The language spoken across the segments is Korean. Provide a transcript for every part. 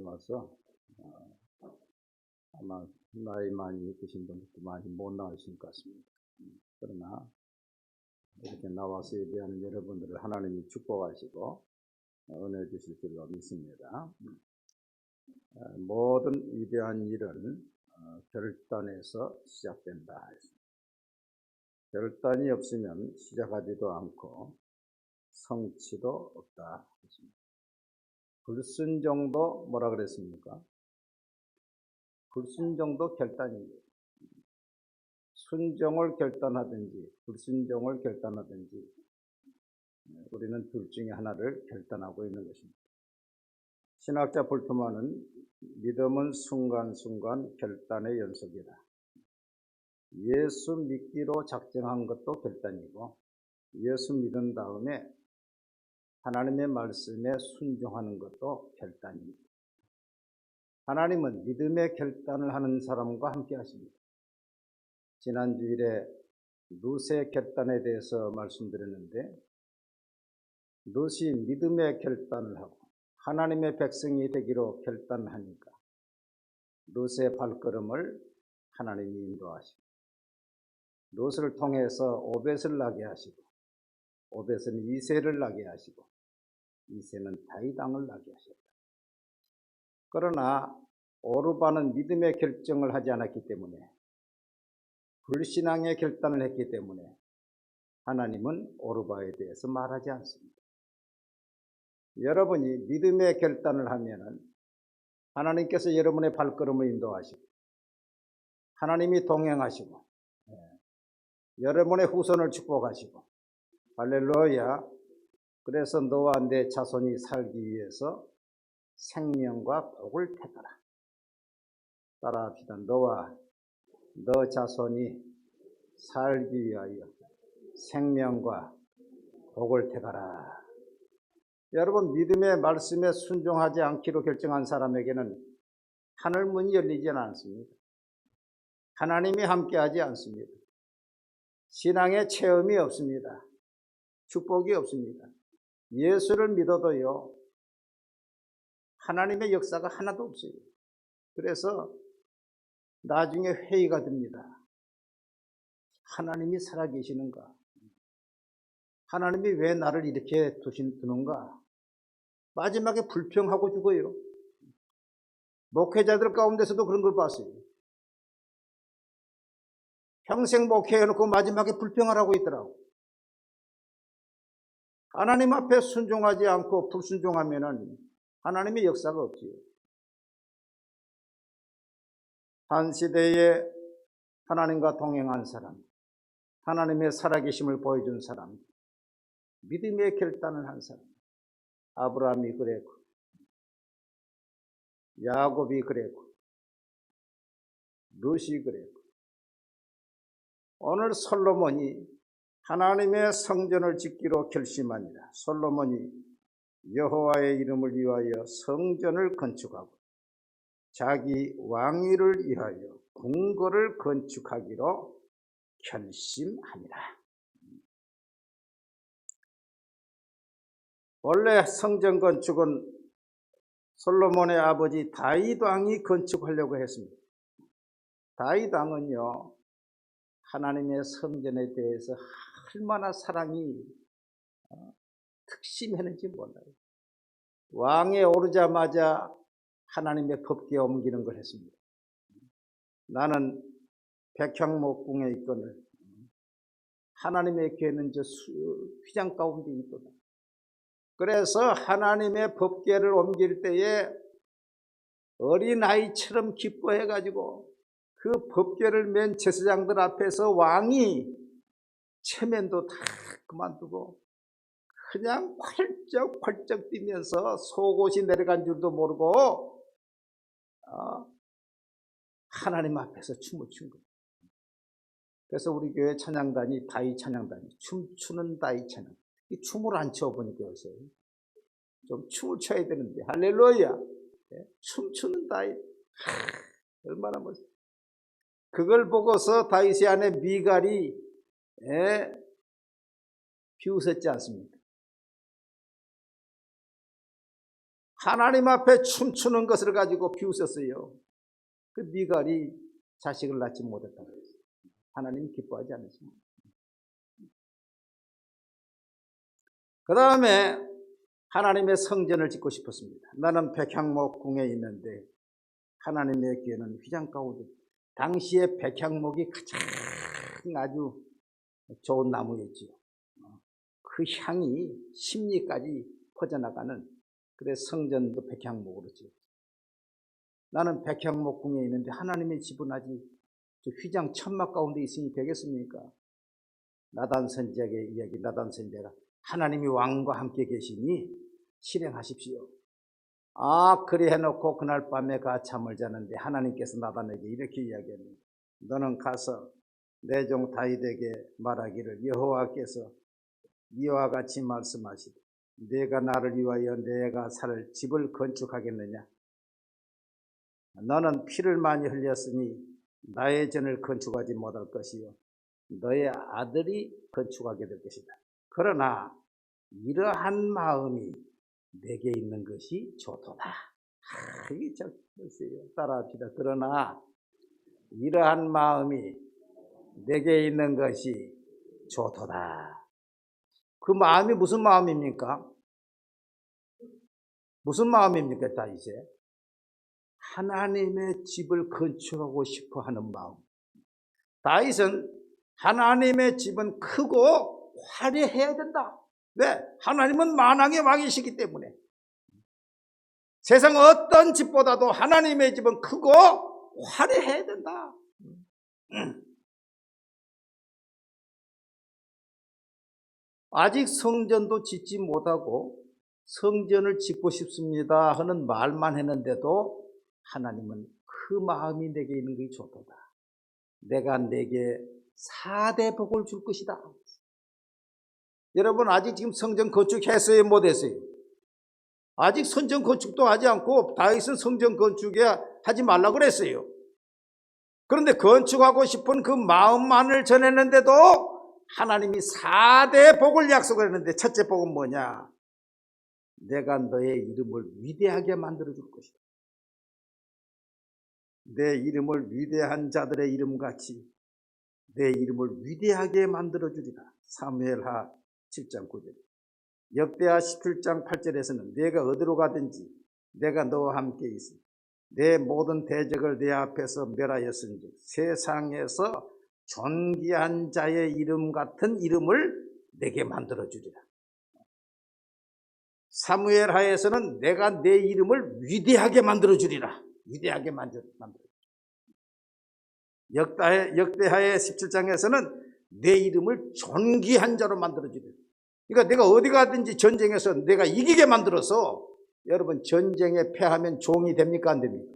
와서 아마 나이 많이 드신 분들도 많이 못 나오신 것 같습니다. 그러나 이렇게 나와서 예배하는 여러분들을 하나님이 축복하시고 은혜 주실 줄로 믿습니다. 모든 위대한 일은 결단에서 시작된다. 결단이 없으면 시작하지도 않고 성취도 없다. 불순종도 뭐라 그랬습니까? 불순종도 결단입니다. 순종을 결단하든지 불순종을 결단하든지 우리는 둘 중에 하나를 결단하고 있는 것입니다. 신학자 볼트만은 믿음은 순간순간 결단의 연속이다. 예수 믿기로 작정한 것도 결단이고 예수 믿은 다음에 하나님의 말씀에 순종하는 것도 결단입니다. 하나님은 믿음의 결단을 하는 사람과 함께 하십니다. 지난 주일에 룻의 결단에 대해서 말씀드렸는데 룻이 믿음의 결단을 하고 하나님의 백성이 되기로 결단하니까 룻의 발걸음을 하나님이 인도하시고 룻을 통해서 오벳을 나게 하시고 오벳은 이새를 나게 하시고 이새는 다윗 왕을 나게 하셨다. 그러나 오르바는 믿음의 결정을 하지 않았기 때문에 불신앙의 결단을 했기 때문에 하나님은 오르바에 대해서 말하지 않습니다. 여러분이 믿음의 결단을 하면은 하나님께서 여러분의 발걸음을 인도하시고 하나님이 동행하시고 여러분의 후손을 축복하시고 할렐루야. 그래서 너와 내 자손이 살기 위해서 생명과 복을 택하라. 따라합시다. 너와 너 자손이 살기 위하여 생명과 복을 택하라. 여러분, 믿음의 말씀에 순종하지 않기로 결정한 사람에게는 하늘 문이 열리지는 않습니다. 하나님이 함께하지 않습니다. 신앙의 체험이 없습니다. 축복이 없습니다. 예수를 믿어도요, 하나님의 역사가 하나도 없어요. 그래서 나중에 회의가 듭니다. 하나님이 살아계시는가? 하나님이 왜 나를 이렇게 두는가? 마지막에 불평하고 죽어요. 목회자들 가운데서도 그런 걸 봤어요. 평생 목회해놓고 마지막에 불평을 하고 있더라고. 하나님 앞에 순종하지 않고 불순종하면은 하나님의 역사가 없지요. 한 시대에 하나님과 동행한 사람, 하나님의 살아계심을 보여준 사람, 믿음의 결단을 한 사람, 아브라함이 그랬고 야곱이 그랬고 룻이 그랬고 오늘 솔로몬이 하나님의 성전을 짓기로 결심하니라. 솔로몬이 여호와의 이름을 위하여 성전을 건축하고 자기 왕위를 위하여 궁궐을 건축하기로 결심하니라. 원래 성전 건축은 솔로몬의 아버지 다윗 왕이 건축하려고 했습니다. 다윗 왕은요, 하나님의 성전에 대해서 얼마나 사랑이 특심했는지 몰라요. 왕에 오르자마자 하나님의 법궤 옮기는 걸 했습니다. 나는 백향목궁에 있거늘 하나님의 궤는 저 휘장 가운데 있거든. 그래서 하나님의 법궤를 옮길 때에 어린아이처럼 기뻐해가지고 그 법궤를 맨 제사장들 앞에서 왕이 체면도 다 그만두고 그냥 펄쩍펄쩍 뛰면서 속옷이 내려간 줄도 모르고 하나님 앞에서 춤을 춘 거예요. 그래서 우리 교회 찬양단이 다윗 찬양단이 춤추는 다윗 찬양. 이 춤을 안 춰보니까 요새 좀 춤을 춰야 되는데 할렐루야. 춤추는 다윗 얼마나 멋있어. 그걸 보고서 다윗의 아내 미갈이 비웃었지 않습니까? 하나님 앞에 춤추는 것을 가지고 비웃었어요. 그 미갈이 자식을 낳지 못했다고 했어요. 하나님 기뻐하지 않으십니다. 그 다음에 하나님의 성전을 짓고 싶었습니다. 나는 백향목 궁에 있는데 하나님의 귀에는 휘장 가운데, 당시에 백향목이 가장 아주 좋은 나무였지요. 그 향이 심리까지 퍼져나가는, 그래서 성전도 백향목으로 지었죠. 나는 백향목 궁에 있는데 하나님의 집은 아직 휘장 천막 가운데 있으니 되겠습니까? 나단 선지자의 이야기, 나단 선지자가 하나님이 왕과 함께 계시니 실행하십시오. 그래 해놓고 그날 밤에 가 잠을 자는데 하나님께서 나단에게 이렇게 이야기합니다. 너는 가서 내 종 다윗에게 말하기를 여호와께서 이와 같이 말씀하시되 내가 나를 위하여 내가 살 집을 건축하겠느냐? 너는 피를 많이 흘렸으니 나의 전을 건축하지 못할 것이요 너의 아들이 건축하게 될 것이다. 그러나 이러한 마음이 내게 있는 것이 좋도다. 이게 적었어요. 따라합시다. 그러나 이러한 마음이 내게 있는 것이 좋도다. 그 마음이 무슨 마음입니까? 무슨 마음입니까? 다윗에 하나님의 집을 건축하고 싶어 하는 마음. 다윗은 하나님의 집은 크고 화려해야 된다. 왜? 하나님은 만왕의 왕이시기 때문에. 세상 어떤 집보다도 하나님의 집은 크고 화려해야 된다. 아직 성전도 짓지 못하고 성전을 짓고 싶습니다 하는 말만 했는데도 하나님은 그 마음이 내게 있는 것이 좋도다. 내가 내게 4대 복을 줄 것이다. 여러분, 아직 지금 성전 건축했어요? 못했어요? 아직 성전 건축도 하지 않고 다윗은 성전 건축에 하지 말라고 그랬어요. 그런데 건축하고 싶은 그 마음만을 전했는데도 하나님이 4대 복을 약속을 했는데, 첫째 복은 뭐냐? 내가 너의 이름을 위대하게 만들어 줄 것이다. 내 이름을 위대한 자들의 이름같이 내 이름을 위대하게 만들어 주리라. 사무엘하 7장 9절. 역대하 17장 8절에서는 내가 어디로 가든지 내가 너와 함께 있으니 내 모든 대적을 내 앞에서 멸하였은즉 세상에서 존귀한 자의 이름 같은 이름을 내게 만들어 주리라. 사무엘하에서는 내가 내 이름을 위대하게 만들어 주리라. 위대하게 만들어 주리라. 역대하의 17장에서는 내 이름을 존귀한 자로 만들어 주리라. 그러니까 내가 어디 가든지 전쟁에서 내가 이기게 만들어서, 여러분, 전쟁에 패하면 종이 됩니까? 안 됩니까?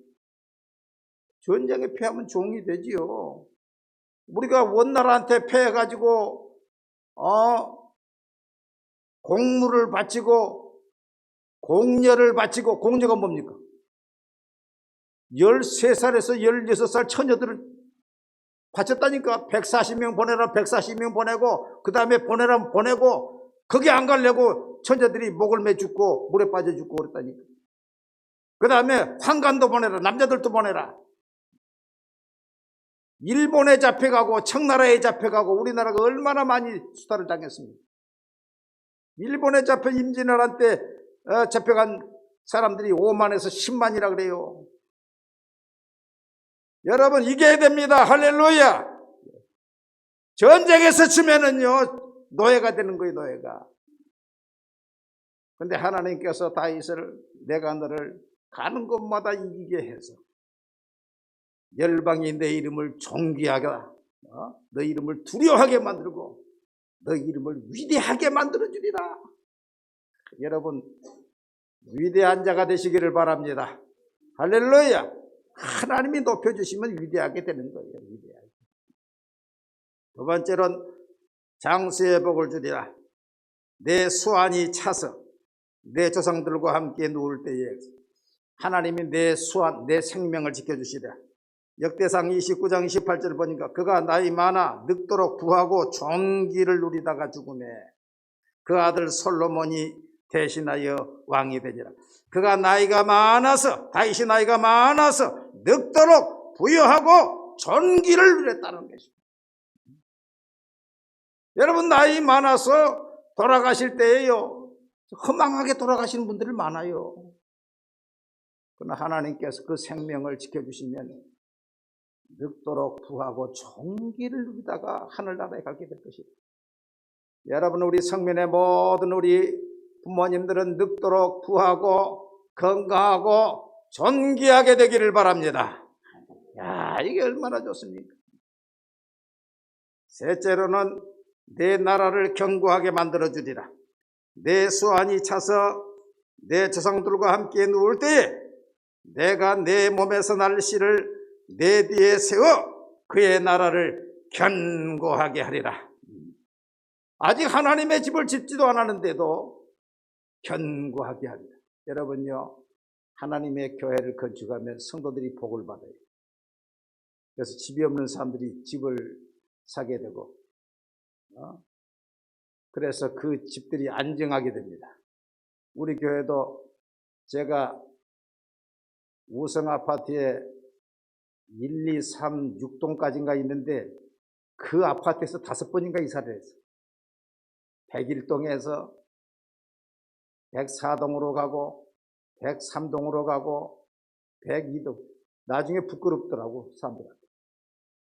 전쟁에 패하면 종이 되지요. 우리가 원나라한테 패해가지고 공물을 바치고 공녀를 바치고, 공녀가 뭡니까? 13살에서 16살 처녀들을 바쳤다니까. 140명 보내라 140명 보내고, 그 다음에 보내라 보내고, 거기 안 가려고 처녀들이 목을 매 죽고 물에 빠져 죽고 그랬다니까. 그 다음에 환관도 보내라, 남자들도 보내라. 일본에 잡혀가고 청나라에 잡혀가고 우리나라가 얼마나 많이 수탈을 당했습니까? 일본에 잡혀 임진왜란 때 잡혀간 사람들이 5만에서 10만이라 그래요. 여러분, 이겨야 됩니다. 할렐루야. 전쟁에서 지면은요 노예가 되는 거예요. 노예가. 근데 하나님께서 다윗을 내가 너를 가는 곳마다 이기게 해서 열방이 내 이름을 존귀하게, 너 이름을 두려워하게 만들고 너 이름을 위대하게 만들어 주리라. 여러분, 위대한 자가 되시기를 바랍니다. 할렐루야. 하나님이 높여주시면 위대하게 되는 거예요. 위대하게. 두 번째로는 장수의 복을 주리라. 내 수완이 차서 내 조상들과 함께 누울 때에 하나님이 내 수완, 내 생명을 지켜주시리라. 역대상 29장 28절 보니까 그가 나이 많아 늙도록 부하고 존귀를 누리다가 죽으매 그 아들 솔로몬이 대신하여 왕이 되니라. 그가 나이가 많아서, 다윗이 나이가 많아서 늙도록 부여하고 존귀를 누렸다는 것입니다. 여러분, 나이 많아서 돌아가실 때에요, 허망하게 돌아가시는 분들이 많아요. 그러나 하나님께서 그 생명을 지켜주시면 늙도록 부하고 존귀를 누리다가 하늘나라에 가게 될 것입니다. 여러분, 우리 성민의 모든 우리 부모님들은 늙도록 부하고 건강하고 존귀하게 되기를 바랍니다. 야, 이게 얼마나 좋습니까? 셋째로는 내 나라를 견고하게 만들어주리라. 내 수완이 차서 내 조상들과 함께 누울 때에 내가 내 몸에서 날 씨를 내 뒤에 세워 그의 나라를 견고하게 하리라. 아직 하나님의 집을 짓지도 않았는데도 견고하게 하리라. 여러분요, 하나님의 교회를 건축하면 성도들이 복을 받아요. 그래서 집이 없는 사람들이 집을 사게 되고, 그래서 그 집들이 안정하게 됩니다. 우리 교회도 제가 우성 아파트에 1, 2, 3, 6동까지인가 있는데 그 아파트에서 5번인가 이사를 했어요. 101동에서 104동으로 가고 103동으로 가고 102동. 나중에 부끄럽더라고, 사람들한테.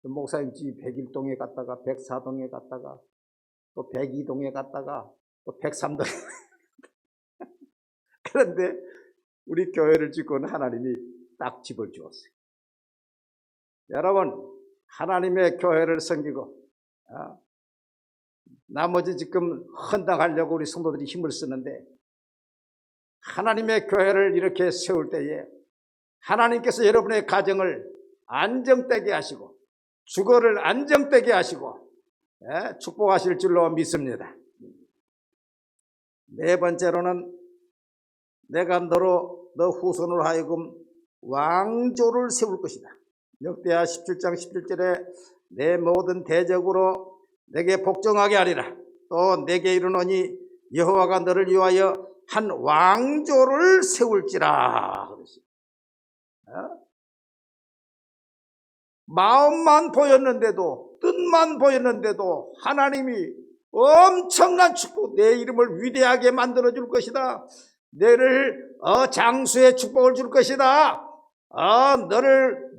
목사님 집 101동에 갔다가 104동에 갔다가 또 102동에 갔다가 또 103동에 그런데 우리 교회를 짓고는 하나님이 딱 집을 주었어요. 여러분, 하나님의 교회를 섬기고 나머지 지금 헌당하려고 우리 성도들이 힘을 쓰는데, 하나님의 교회를 이렇게 세울 때에 하나님께서 여러분의 가정을 안정되게 하시고 주거를 안정되게 하시고 축복하실 줄로 믿습니다. 네 번째로는 내가 너 후손으로 하여금 왕조를 세울 것이다. 역대하 17장 17절에 내 모든 대적으로 내게 복종하게 하리라. 또 내게 이르노니 여호와가 너를 위하여 한 왕조를 세울지라. 마음만 보였는데도, 뜻만 보였는데도 하나님이 엄청난 축복, 내 이름을 위대하게 만들어 줄 것이다. 너를 장수의 축복을 줄 것이다.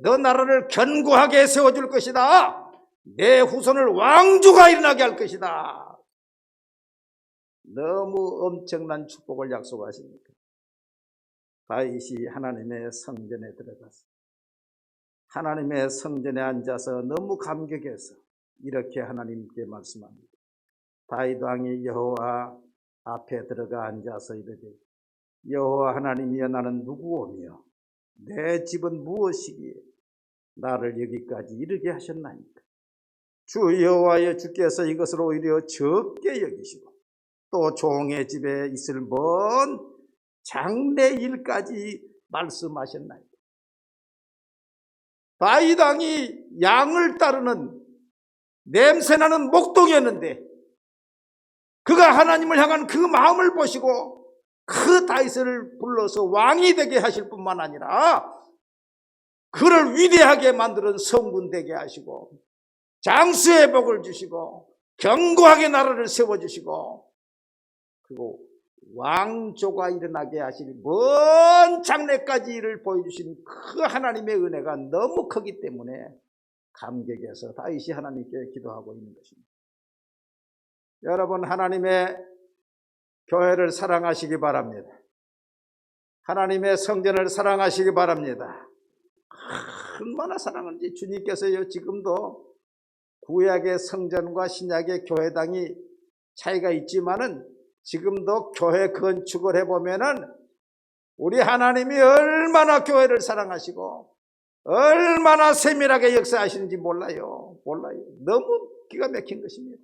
너 나라를 견고하게 세워줄 것이다. 내 후손을 왕조가 일어나게 할 것이다. 너무 엄청난 축복을 약속하십니까? 다윗이 하나님의 성전에 들어가서 하나님의 성전에 앉아서 너무 감격해서 이렇게 하나님께 말씀합니다. 다윗 왕이 여호와 앞에 들어가 앉아서 이르되 여호와 하나님이여 나는 누구오며 내 집은 무엇이기에 나를 여기까지 이르게 하셨나이까. 주 여호와여 주께서 이것을 오히려 적게 여기시고 또 종의 집에 있을 먼 장래 일까지 말씀하셨나이까. 다윗 왕이 양을 따르는 냄새나는 목동이었는데 그가 하나님을 향한 그 마음을 보시고 그 다윗을 불러서 왕이 되게 하실 뿐만 아니라 그를 위대하게 만드는 성군 되게 하시고 장수의 복을 주시고 견고하게 나라를 세워주시고 그리고 왕조가 일어나게 하실 먼 장래까지 이를 보여주신 그 하나님의 은혜가 너무 크기 때문에 감격해서 다윗이 하나님께 기도하고 있는 것입니다. 여러분, 하나님의 교회를 사랑하시기 바랍니다. 하나님의 성전을 사랑하시기 바랍니다. 얼마나 사랑하는지 주님께서요, 지금도 구약의 성전과 신약의 교회당이 차이가 있지만은 지금도 교회 건축을 해보면은 우리 하나님이 얼마나 교회를 사랑하시고 얼마나 세밀하게 역사하시는지 몰라요. 너무 기가 막힌 것입니다.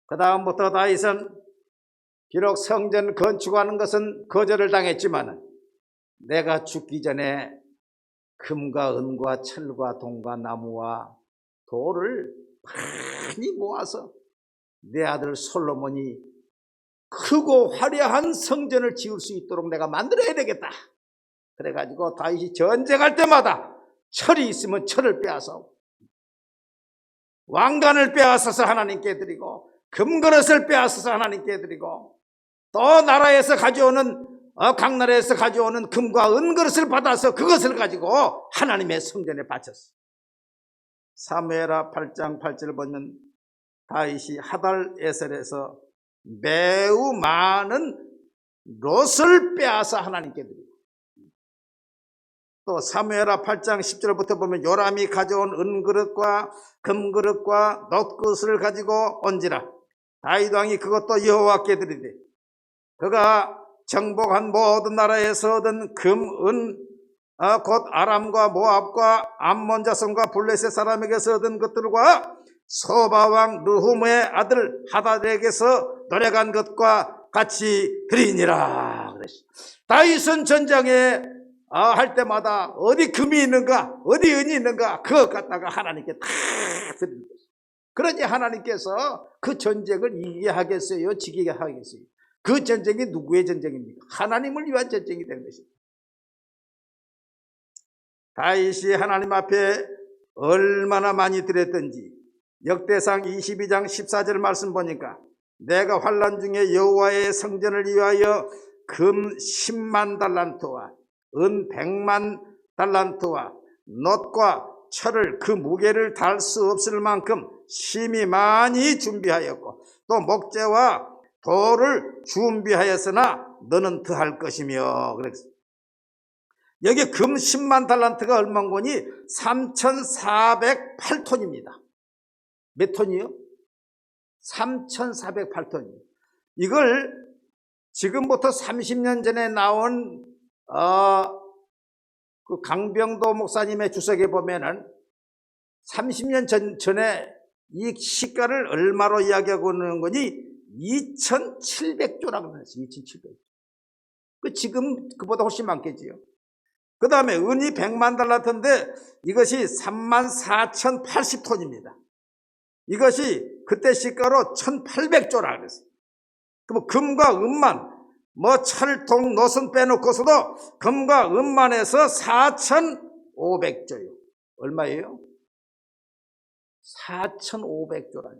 그 다음부터 다윗은 비록 성전 건축하는 것은 거절을 당했지만 내가 죽기 전에 금과 은과 철과 동과 나무와 돌을 많이 모아서 내 아들 솔로몬이 크고 화려한 성전을 지을 수 있도록 내가 만들어야 되겠다. 그래가지고 다윗이 전쟁할 때마다 철이 있으면 철을 빼앗아 왕관을 빼앗아서 하나님께 드리고 금그릇을 빼앗아서 하나님께 드리고 또 나라에서 가져오는 각 나라에서 가져오는 금과 은그릇을 받아서 그것을 가지고 하나님의 성전에 바쳤어. 사무엘하 8장 8절을 보면 다윗이 하달 에셀에서 매우 많은 롯을 빼앗아 하나님께 드리고 또 사무엘하 8장 10절부터 보면 요람이 가져온 은그릇과 금그릇과 놋그릇을 가지고 온지라 다윗 왕이 그것도 여호와께 드리되 그가 정복한 모든 나라에서 얻은 금, 은, 곧 아람과 모압과 암몬 자손과 블레셋 사람에게서 얻은 것들과 소바 왕 르훔의 아들 하닷에게서 노래간 것과 같이 드리니라. 다윗은 전장에 할 때마다 어디 금이 있는가 어디 은이 있는가 그것 갖다가 하나님께 다 드리는 거죠. 그러니 하나님께서 그 전쟁을 이기게 하겠어요 지기게 하겠어요? 그 전쟁이 누구의 전쟁입니까? 하나님을 위한 전쟁이 되는 것입니다. 다윗이 하나님 앞에 얼마나 많이 드렸던지 역대상 22장 14절 말씀 보니까 내가 환난 중에 여호와의 성전을 위하여 금 10만 달란트와 은 100만 달란트와 놋과 철을 그 무게를 달 수 없을 만큼 심히 많이 준비하였고 또 목재와 돌을 준비하였으나 너는 더할 것이며 그랬어요. 여기 금 10만 달란트가 얼마인 거니? 3,408톤입니다. 몇 톤이요? 3,408톤이요. 이걸 지금부터 30년 전에 나온 그 강병도 목사님의 주석에 보면은 30년 전에 이 시가를 얼마로 이야기하고 있는 거니? 2,700조라고 그랬어요. 2,700조. 그 지금 그보다 훨씬 많겠지요. 그 다음에 은이 100만 달란트인데 이것이 34,080톤입니다. 이것이 그때 시가로 1,800조라 그랬어요. 그럼 금과 은만 뭐 철통 노선 빼놓고서도 금과 은만 해서 4,500조요. 얼마예요? 4,500조라니.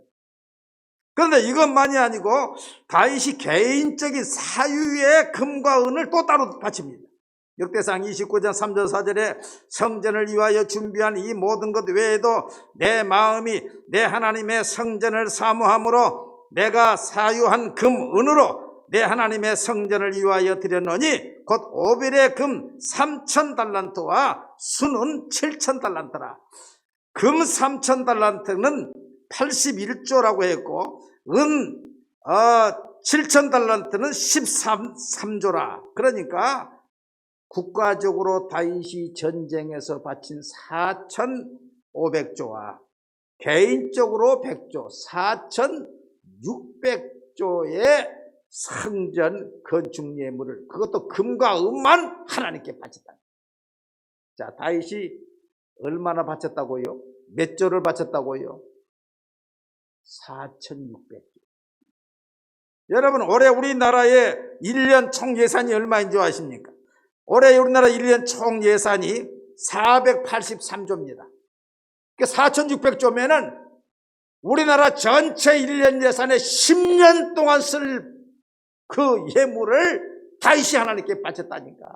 그런데 이것만이 아니고 다윗이 개인적인 사유의 금과 은을 또 따로 바칩니다. 역대상 29장 3절 4절에 성전을 위하여 준비한 이 모든 것 외에도 내 마음이 내 하나님의 성전을 사모함으로 내가 사유한 금, 은으로 내 하나님의 성전을 위하여 드렸노니 곧 오빌의 금 3,000달란트와 순은 7,000달란트라. 금 3,000달란트는 81조라고 했고 은 7,000달란트는 13조라. 그러니까 국가적으로 다윗이 전쟁에서 바친 4,500조와 개인적으로 100조, 4,600조의 성전 건축 예물을 그것도 금과 은만 하나님께 바쳤다. 자, 다윗이 얼마나 바쳤다고요? 몇 조를 바쳤다고요? 4,600조. 여러분, 올해 우리나라의 1년 총 예산이 얼마인 줄 아십니까? 올해 우리나라 1년 총 예산이 483조입니다. 그러니까 4,600조면은 우리나라 전체 1년 예산에 10년 동안 쓸 그 예물을 다윗이 하나님께 바쳤다니까.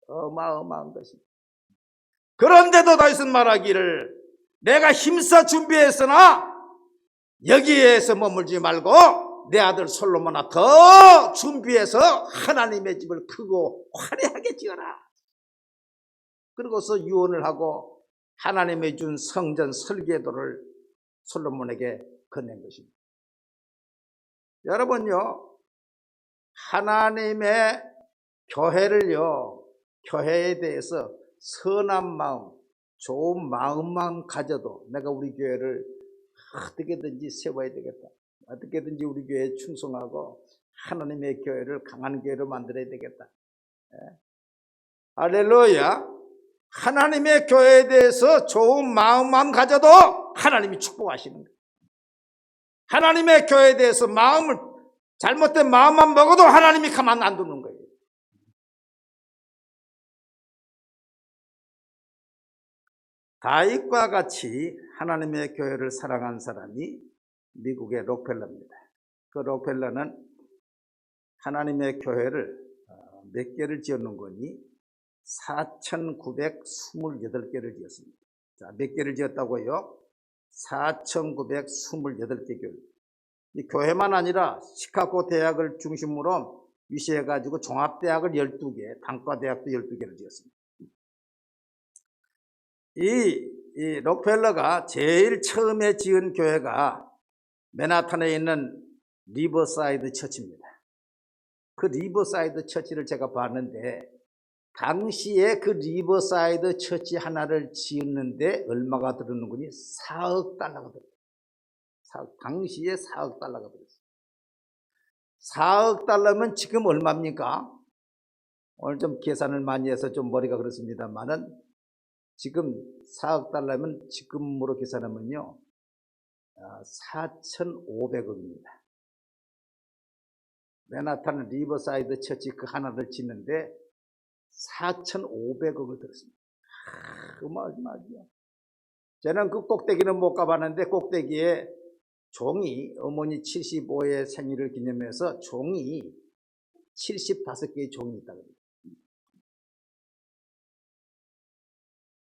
어마어마한 것입니다. 그런데도 다윗은 말하기를 내가 힘써 준비했으나 여기에서 머물지 말고 내 아들 솔로몬아 더 준비해서 하나님의 집을 크고 화려하게 지어라. 그러고서 유언을 하고 하나님의 준 성전 설계도를 솔로몬에게 건넨 것입니다. 여러분요, 하나님의 교회를요, 교회에 대해서 선한 마음, 좋은 마음만 가져도 내가 우리 교회를 어떻게든지 세워야 되겠다. 어떻게든지 우리 교회에 충성하고 하나님의 교회를 강한 교회로 만들어야 되겠다. 할렐루야. 하나님의 교회에 대해서 좋은 마음만 가져도 하나님이 축복하시는 거예요. 하나님의 교회에 대해서 잘못된 마음만 먹어도 하나님이 가만 안 두는 거예요. 다윗과 같이 하나님의 교회를 사랑한 사람이 미국의 록펠러입니다. 그 록펠러는 하나님의 교회를 몇 개를 지었는 거니? 4,928개를 지었습니다. 자, 몇 개를 지었다고요? 4,928개 교회. 이 교회만 아니라 시카고 대학을 중심으로 위시해가지고 종합대학을 12개, 단과대학도 12개를 지었습니다. 이 록펠러가 제일 처음에 지은 교회가 맨하탄에 있는 리버사이드 처치입니다. 그 리버사이드 처치를 제가 봤는데 당시에 그 리버사이드 처치 하나를 지었는데 얼마가 들었는 거니? 4억 달러가 들었어요. 당시에 4억 달러가 들었어요. 4억 달러면 지금 얼마입니까? 오늘 좀 계산을 많이 해서 좀 머리가 그렇습니다만은 지금 4억 달러면 지금으로 계산하면요 4,500억입니다. 맨하탄 리버사이드 처치 그 하나를 짓는데 4,500억을 들었습니다. 어마어마하죠. 저는 그 꼭대기는 못 가봤는데 꼭대기에 종이 어머니 75의 생일을 기념해서 종이 75개의 종이 있다고 합니다.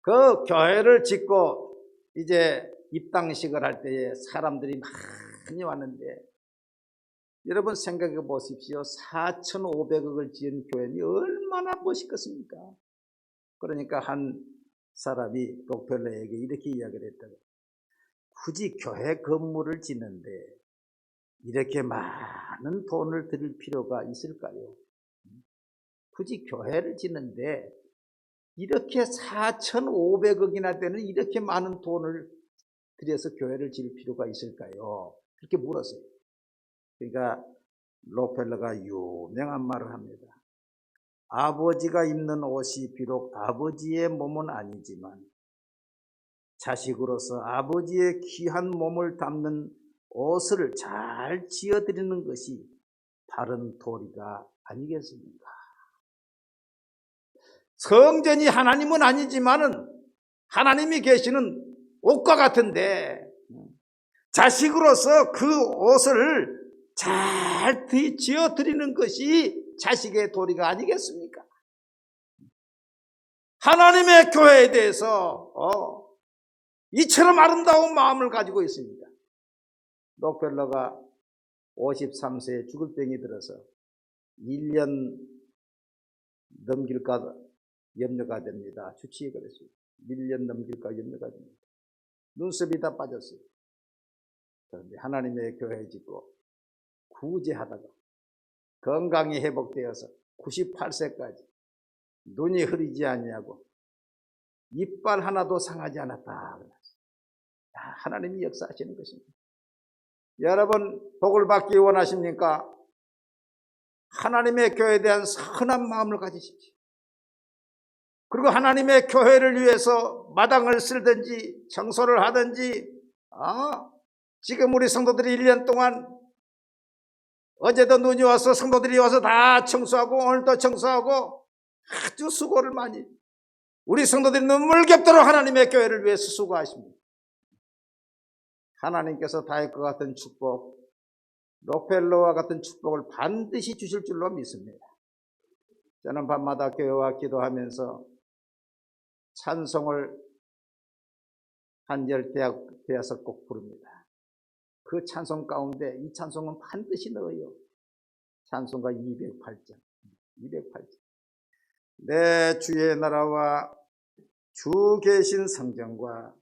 그 교회를 짓고 이제 입당식을 할 때에 사람들이 많이 왔는데 여러분 생각해 보십시오. 4,500억을 지은 교회는 얼마나 멋있겠습니까? 그러니까 한 사람이 록펠러에게 이렇게 이야기를 했다고. 굳이 교회 건물을 짓는데 이렇게 많은 돈을 들일 필요가 있을까요? 굳이 교회를 짓는데 이렇게 4,500억이나 되는 이렇게 많은 돈을 들여서 교회를 지을 필요가 있을까요? 그렇게 물었어요. 그러니까 록펠러가 유명한 말을 합니다. 아버지가 입는 옷이 비록 아버지의 몸은 아니지만 자식으로서 아버지의 귀한 몸을 담는 옷을 잘 지어드리는 것이 바른 도리가 아니겠습니까? 성전이 하나님은 아니지만은 하나님이 계시는 옷과 같은데 자식으로서 그 옷을 잘 지어드리는 것이 자식의 도리가 아니겠습니까? 하나님의 교회에 대해서 이처럼 아름다운 마음을 가지고 있습니다. 록펠러가 53세에 죽을 병이 들어서 1년 넘길까 염려가 됩니다. 주치의 그랬어요. 1년 넘길까 염려가 됩니다. 눈썹이 다 빠졌어요. 그런데 하나님의 교회 짓고 구제하다가 건강이 회복되어서 98세까지 눈이 흐리지 아니하고 이빨 하나도 상하지 않았다. 하나님이 역사하시는 것입니다. 여러분 복을 받기 원하십니까? 하나님의 교회에 대한 선한 마음을 가지십시오. 그리고 하나님의 교회를 위해서 마당을 쓸든지 청소를 하든지 지금 우리 성도들이 1년 동안 어제도 눈이 와서 성도들이 와서 다 청소하고 오늘도 청소하고 아주 수고를 많이 우리 성도들이 눈물겹도록 하나님의 교회를 위해서 수고하십니다. 하나님께서 다윗과 같은 축복, 록펠러와 같은 축복을 반드시 주실 줄로 믿습니다. 저는 밤마다 교회와 기도하면서 찬송을 한 열대에서 꼭 부릅니다. 그 찬송 가운데 이 찬송은 반드시 넣어요. 찬송가 208장. 내 주의 나라와 주 계신 성전과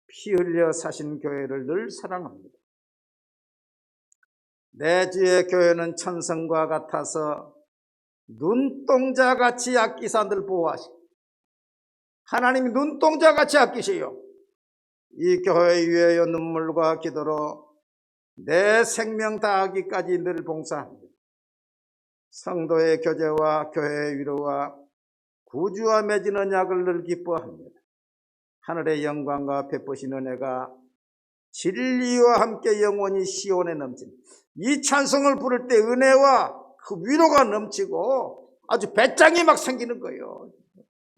피 흘려 사신 교회를 늘 사랑합니다. 내 주의 교회는 천성과 같아서 눈동자같이 아끼사 늘 보호하시고 하나님이 눈동자같이 아끼세요. 이 교회 위하여 눈물과 기도로 내 생명 다하기까지 늘 봉사합니다. 성도의 교제와 교회의 위로와 구주와 맺은 언약을 늘 기뻐합니다. 하늘의 영광과 베푸신 은혜가 진리와 함께 영원히 시온에 넘치는 이 찬송을 부를 때 은혜와 그 위로가 넘치고 아주 배짱이 막 생기는 거예요.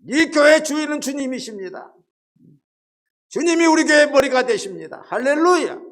이 교회 주인은 주님이십니다. 주님이 우리 교회의 머리가 되십니다. 할렐루야.